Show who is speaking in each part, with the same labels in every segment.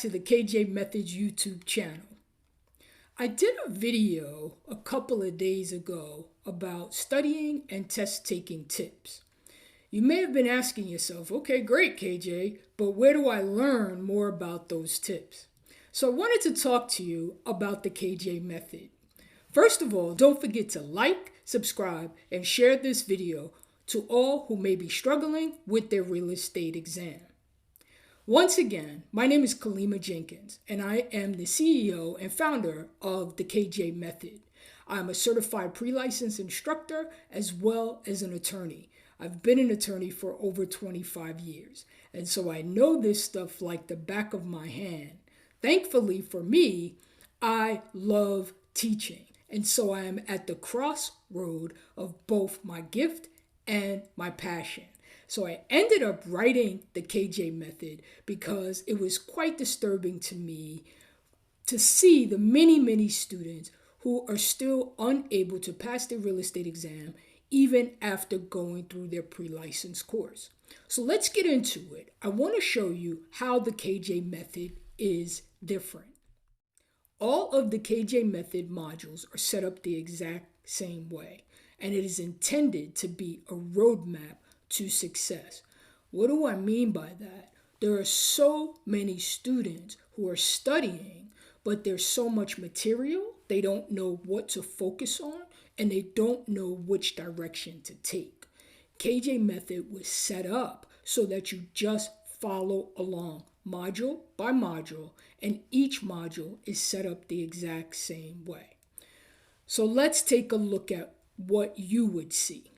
Speaker 1: to the KJ Methods YouTube channel. I did a video a couple of days ago about studying and test taking tips. You may have been asking yourself, okay, great KJ, but where do I learn more about those tips? So I wanted to talk to you about the KJ method. First of all, don't forget to like, subscribe, and share this video to all who may be struggling with their real estate exam. Once again, my name is Kalimahjenkins, and I am the CEO and founder of the KJ Method. I'm a certified pre-licensed instructor as well as an attorney. I've been an attorney for over 25 years, and so I know this stuff like the back of my hand. Thankfully for me, I love teaching, and so I am at the crossroad of both my gift and my passion. So I ended up writing the KJ Method because it was quite disturbing to me to see the many students who are still unable to pass their real estate exam even after going through their pre-license course. So let's get into it. I want to show you how the KJ Method is different. All of the KJ Method modules are set up the exact same way, and it is intended to be a roadmap to success. What do I mean by that? There are so many students who are studying, but there's so much material, they don't know what to focus on, and they don't know which direction to take. KJ Method was set up so that you just follow along module by module, and each module is set up the exact same way. So let's take a look at what you would see.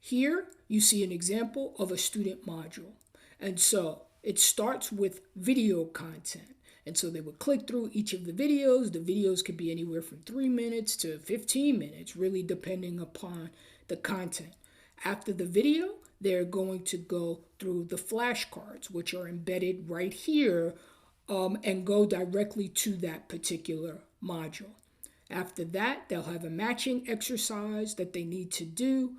Speaker 1: Here, you see an example of a student module. And so it starts with video content. And so they would click through each of the videos. The videos could be anywhere from 3 minutes to 15 minutes, really depending upon the content. After the video, they're going to go through the flashcards, which are embedded right here, and go directly to that particular module. After that, they'll have a matching exercise that they need to do.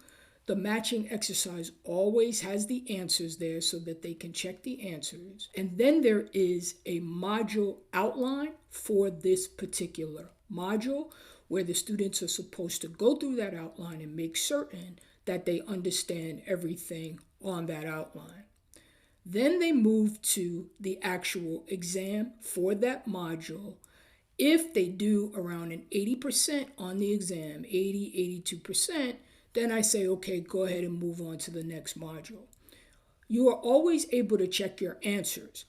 Speaker 1: The matching exercise always has the answers there so that they can check the answers. And then there is a module outline for this particular module where the students are supposed to go through that outline and make certain that they understand everything on that outline. Then they move to the actual exam for that module. If they do around an 80% on the exam, 82%, then I say, okay, go ahead and move on to the next module. You are always able to check your answers.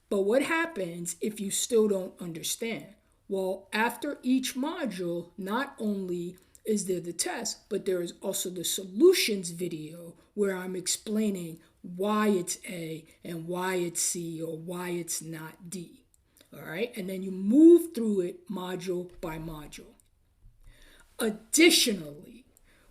Speaker 1: But what happens if you still don't understand? Well, after each module, not only is there the test, but there is also the solutions video where I'm explaining why it's A and why it's C or why it's not D. All right, and then you move through it module by module. Additionally,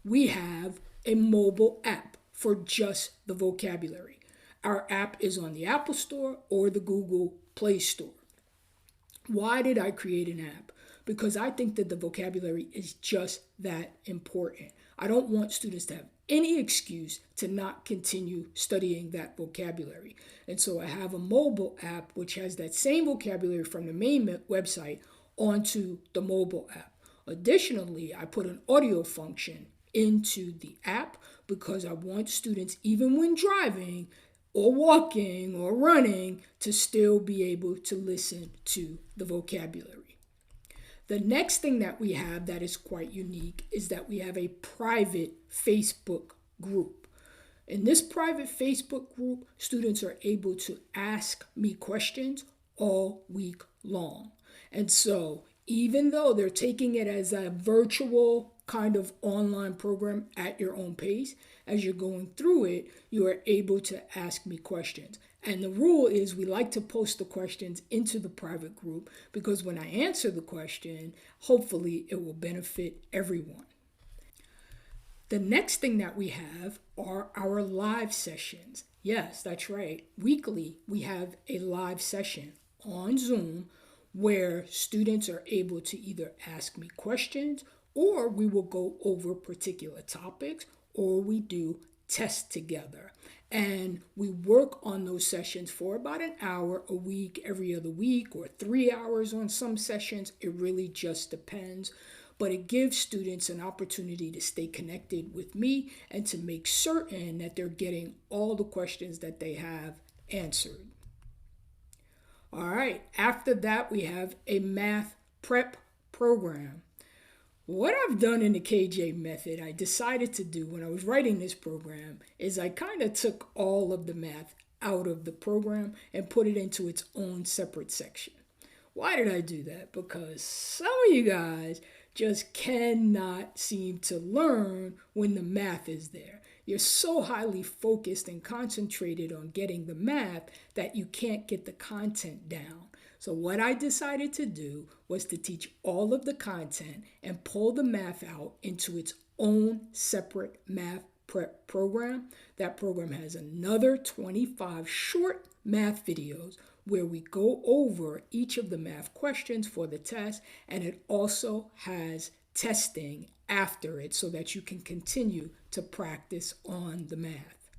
Speaker 1: we have a mobile app for just the vocabulary. Our app is on the Apple Store or the Google Play Store. Why did I create an app? Because I think that the vocabulary is just that important. I don't want students to have any excuse to not continue studying that vocabulary. And so I have a mobile app which has that same vocabulary from the main website onto the mobile app. Additionally, I put an audio function into the app because I want students, even when driving or walking or running, to still be able to listen to the vocabulary. The next thing that we have that is quite unique is that we have a private Facebook group. In this private Facebook group, students are able to ask me questions all week long. And so even though they're taking it as a virtual kind of online program at your own pace, as you're going through it, you are able to ask me questions. And the rule is we like to post the questions into the private group because when I answer the question, hopefully it will benefit everyone. The next thing that we have are our live sessions. Yes, that's right. Weekly, we have a live session on Zoom where students are able to either ask me questions or we will go over particular topics or we do tests together. And we work on those sessions for about an hour a week, every other week, or 3 hours on some sessions. It really just depends. But it gives students an opportunity to stay connected with me and to make certain that they're getting all the questions that they have answered. All right, after that, we have a math prep program. What I've done in the KJ method, I decided to do when I was writing this program, is I kind of took all of the math out of the program and put it into its own separate section. Why did I do that? Because some of you guys just cannot seem to learn when the math is there. You're so highly focused and concentrated on getting the math that you can't get the content down. So what I decided to do was to teach all of the content and pull the math out into its own separate math prep program. That program has another 25 short math videos where we go over each of the math questions for the test, and it also has testing after it so that you can continue to practice on the math.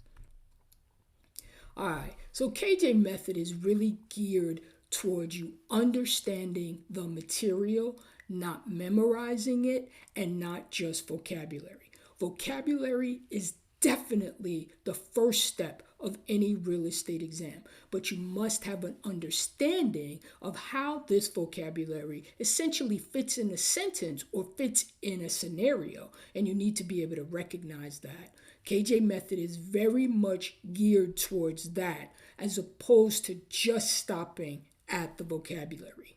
Speaker 1: All right, so KJ Method is really geared towards you understanding the material, not memorizing it, and not just vocabulary. Vocabulary is definitely the first step of any real estate exam, but you must have an understanding of how this vocabulary essentially fits in a sentence or fits in a scenario, and you need to be able to recognize that. KJ Method is very much geared towards that as opposed to just stopping at the vocabulary.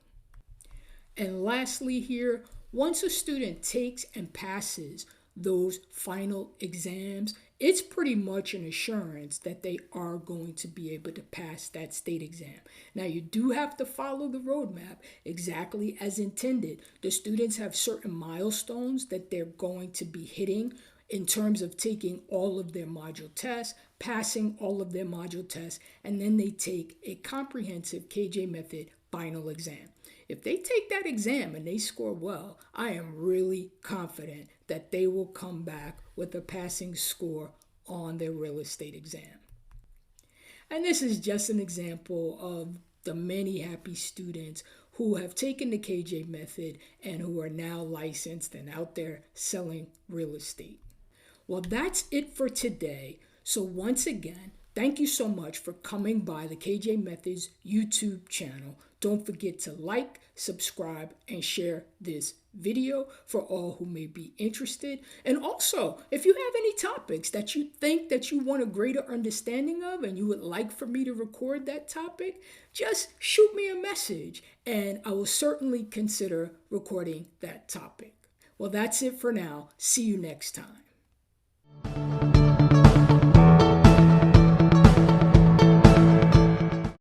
Speaker 1: And lastly here, once a student takes and passes those final exams, it's pretty much an assurance that they are going to be able to pass that state exam. Now, you do have to follow the roadmap exactly as intended. The students have certain milestones that they're going to be hitting in terms of taking all of their module tests, passing all of their module tests, and then they take a comprehensive KJ Method final exam. If they take that exam and they score well, I am really confident that they will come back with a passing score on their real estate exam. And this is just an example of the many happy students who have taken the KJ Method and who are now licensed and out there selling real estate. Well, that's it for today. So once again, thank you so much for coming by the KJ Methods YouTube channel. Don't forget to like, subscribe, and share this video for all who may be interested. And also, if you have any topics that you think that you want a greater understanding of and you would like for me to record that topic, just shoot me a message and I will certainly consider recording that topic. Well, that's it for now. See you next time.